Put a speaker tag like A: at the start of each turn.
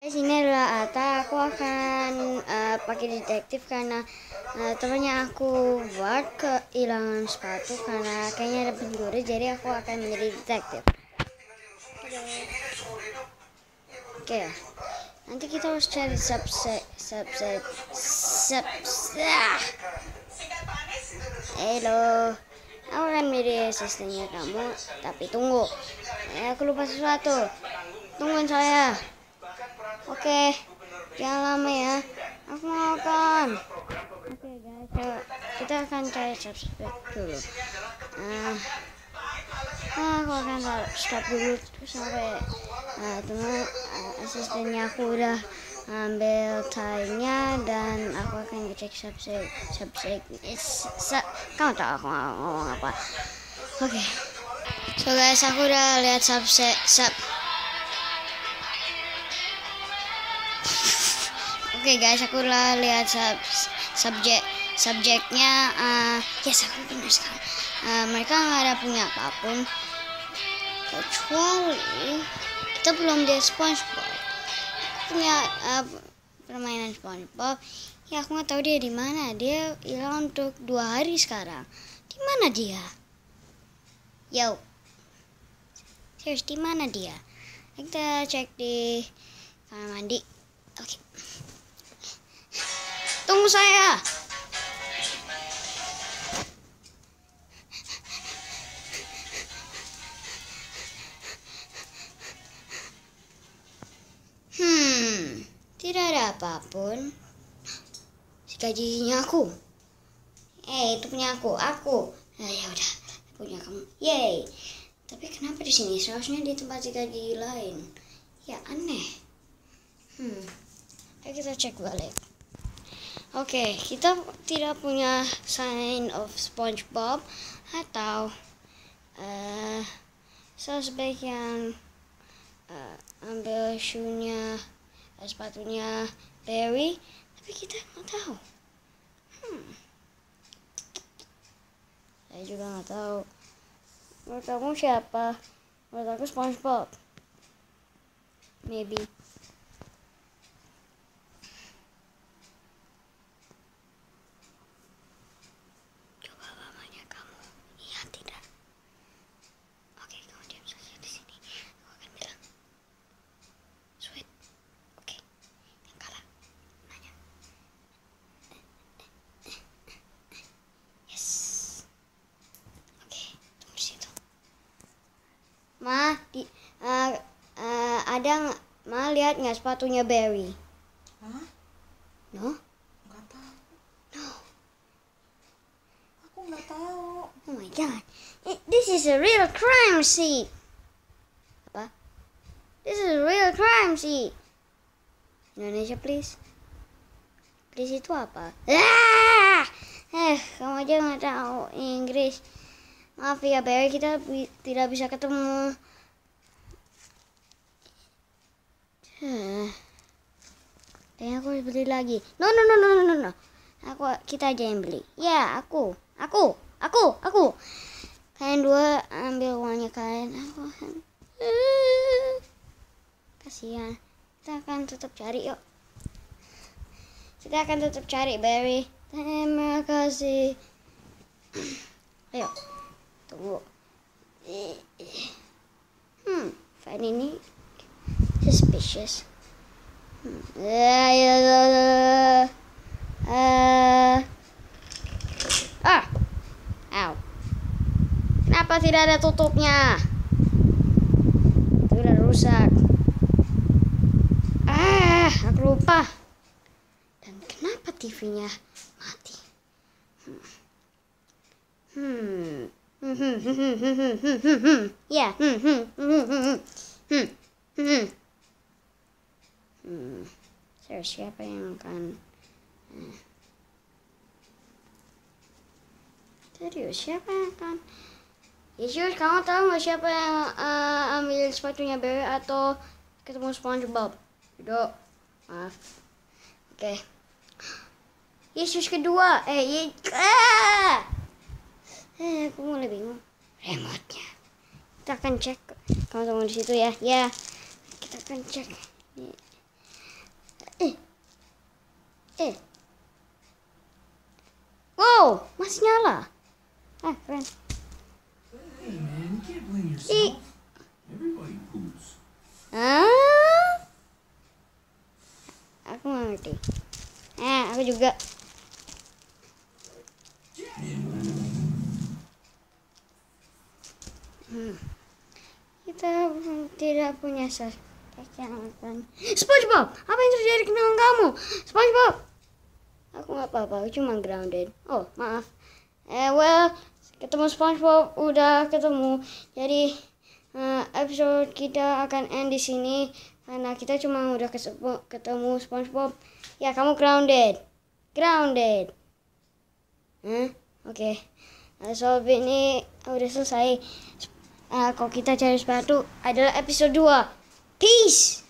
A: Sini adalah Ata. Aku akan pakai detektif karena temannya aku buat kehilangan sepatu karena kayaknya ada pencuri, jadi aku akan menjadi detektif. Oke. Nanti kita harus cari Halo. Aku akan menjadi asistennya kamu, tapi tunggu. Aku lupa sesuatu. Tungguin saya. Oke, jangan lama ya. Aku mau kan. Oke guys, kita akan cari subscribe dulu. Aku akan stop dulu sampai teman asistennya aku udah ambil talinya dan aku akan ngecek subscribe. Kamu tahu aku ngomong apa? Oke. So guys, aku udah lihat Oke guys, aku udah lihat subjeknya. Yes, aku benar sekali. Mereka nggak ada punya apapun kecuali kita belum di SpongeBob. Punya permainan SpongeBob. Ya, aku nggak tahu dia di mana. Dia hilang untuk 2 hari sekarang. Di mana dia? Yo, serius, di mana dia? Kita cek di kamar mandi. Oke. Tunggu saya. Tidak ada apapun. Si gajinya aku. Itu punya aku. Ya udah, punya kamu. Yay. Tapi kenapa di sini? Seharusnya di tempat si gaji lain. Ya aneh. Ayo kita cek balik. Oke, kita tidak punya sign of SpongeBob atau suspek yang ambil sepatunya Barry, tapi kita nggak tahu. Saya juga nggak tahu. Menurut kamu siapa? Menurut aku SpongeBob. Maybe. Ma, lihat nggak sepatunya Barry?
B: Hah?
A: No?
B: Nggak tahu.
A: No.
B: Aku nggak tahu.
A: Oh my god. This is a real crime scene. Apa? This is a real crime scene. Indonesia please. Please itu apa? Kamu aja nggak tahu Inggris. Maaf ya Barry, kita tidak bisa ketemu. Kayaknya aku harus beli lagi. No. Kita aja yang beli. Ya, aku. Kalian dua ambil uangnya kalian. Aku akan. Kasihan. Kita akan tetap cari yuk. Kita akan tetap cari Barry. Terima kasih. Ayo. Tunggu. Fan ini suspicious. Ow. Kenapa tidak ada tutupnya? Itu udah rusak. Aku lupa. Dan kenapa TV-nya mati? Ya. Siapa yang akan serius? Siapa yang akan? Yesus, kamu tahu nggak siapa yang ambil sepatunya Barry atau ketemu SpongeBob? Tidak. Maaf. Oke. Yesus kedua. Aku mulai bingung. Remote-nya. Kita akan cek. Kamu tunggu di situ ya. Ya. Kita akan cek. nyala. Keren.
C: Hey man, you can't blame yourself. Everybody poops.
A: Aku nggak ngerti. Aku juga. Kita tidak punya yang akan. SpongeBob, apa yang terjadi dengan kamu? SpongeBob. Aku nggak apa-apa, aku cuma grounded. Oh, maaf. Ketemu SpongeBob udah ketemu. Jadi episode kita akan end di sini karena kita cuma udah ketemu SpongeBob. Ya, kamu grounded. Oke. So ini udah selesai. Kalau kita cari sepatu adalah episode 2. Peace.